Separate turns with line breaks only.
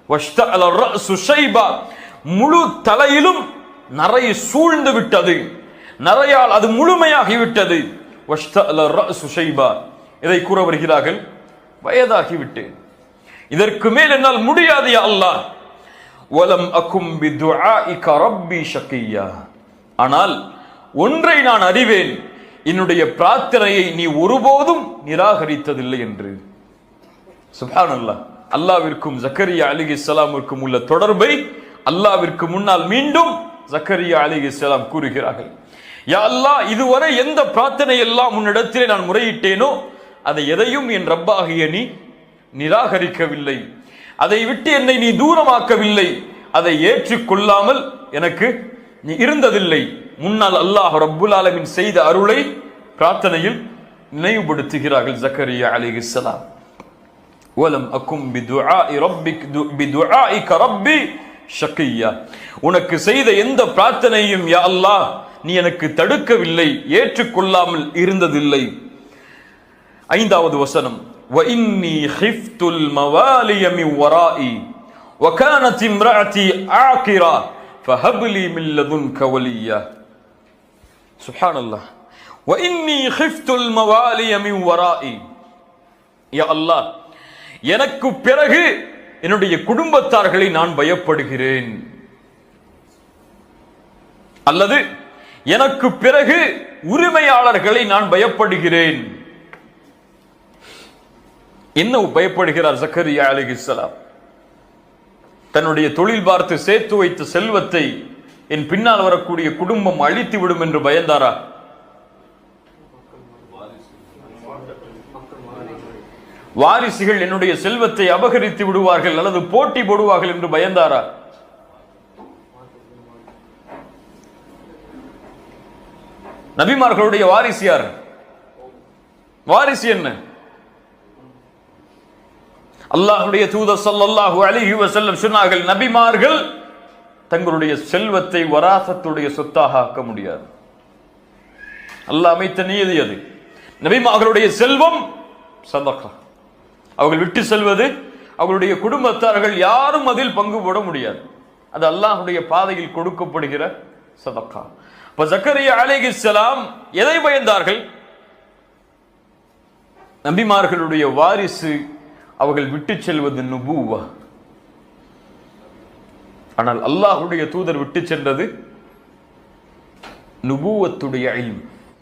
வஷ்தஅல الرأس ஷைபா, முழு தலையிலும் நரை சூழ்ந்து விட்டது, நரையால் அது முழுமையாகிவிட்டது. வஷ்தஅல الرأس ஷைபா, இதை கூற வருகிறார்கள், வயதாகிவிட்டேன், இதற்கு மேல் என்னால் முடியாது யா அல்லாஹ். வலம் அகும் பிதுஆஇக ரப்பி ஷகியா, ஆனால் ஒன்றை நான் அறிவேன், என்னுடைய பிரார்த்தனையை நீ ஒருபோதும் நிராகரித்ததில்லை என்று. சுப்ஹானல்லாஹ். அல்லாஹ்விற்கும் ஜக்கரியா அலைஹிஸ்ஸலாமுக்கும் உள்ள தொடர்பை அல்லாஹ்விற்கு முன்னால் மீண்டும் ஜக்கரியா அலைஹிஸ்ஸலாம் கூறுகிறார்கள். யா அல்லாஹ், இதுவரை எந்த பிரார்த்தனை எல்லாம் உன்னிடத்திலே நான் முறையிட்டேனோ அதை எதையும் என் ரப்பாகிய நீ நிராகரிக்கவில்லை, அதை விட்டு என்னை நீ தூரமாக்கவில்லை, அதை ஏற்றுக்கொள்ளாமல் எனக்கு நீ இருந்ததில்லை. முன்னால் அல்லாஹ் ரப்புல் ஆலமீன் செய்த அருளை பிரார்த்தனையில் நினைவுபடுத்துகிறார்கள் ஜக்கரியா அலைஹிஸ்ஸலாம். வலம் அகும் பிதுஆஇக ரப்பி ஷகியா, உனக்கு செய்த எந்த பிரார்த்தனையும் யா அல்லாஹ் நீ எனக்கு தடுக்கவில்லை, ஏற்றுக்கொள்ளாமல் இருந்ததில்லை. 5வது வசனம், வ இன்னி ஹிஃப்துல் மவாலிய மின் வராஇ வ கானத் இம்ரஅதி ஆகிரா ஃபஹப் லி மின் லதுன்க வலியா. சுப்ஹானல்லாஹ். வ இன்னி ஹிஃப்துல் மவாலிய மின் வராஇ, யா அல்லாஹ், எனக்கு பிறகு என்னுடைய குடும்பத்தார்களை நான் பயப்படுகிறேன், அல்லது எனக்கு பிறகு உரிமையாளர்களை நான் பயப்படுகிறேன். என்ன பயப்படுகிறார் ஜக்கரியா அலைஹிஸ்ஸலாம்? தன்னுடைய தொழில் பார்த்து சேர்த்து வைத்த செல்வத்தை என் பின்னால் வரக்கூடிய குடும்பம் அழித்து விடும் என்று பயந்தாரா? வாரிசுகள் என்னுடைய செல்வத்தை அபகரித்து விடுவார்கள் அல்லது போட்டி போடுவார்கள் என்று பயந்தாரா? நபிமார்களுடைய வாரிசு யார்? வாரிசு என்ன? அல்லாஹ்வுடைய தூதர் ஸல்லல்லாஹு அலைஹி வஸல்லம் சொன்னார்கள், நபிமார்கள் தங்களுடைய செல்வத்தை வராசத்துடைய சொத்தாக ஆக்க முடியாது. அல்லாஹ் அமைத்த நியதி அது. நபிமார்களுடைய செல்வம் சதகா, அவர்கள் விட்டு செல்வது, அவர்களுடைய குடும்பத்தார்கள் யாரும் அதில் பங்கு போட முடியாது, அது அல்லாஹ்வுடைய பாதையில் கொடுக்கப்படுகிற சதகா. இப்ப ஜக்கரியா அலைஹிஸ்ஸலாம் எதை பயந்தார்கள்? நபிமார்களுடைய வாரிசு அவர்கள் விட்டு செல்வது நுபுவா. ஆனால் அல்லாஹ்வுடைய தூதர் விட்டு சென்றது நுபுவத்துடைய இல்ம்.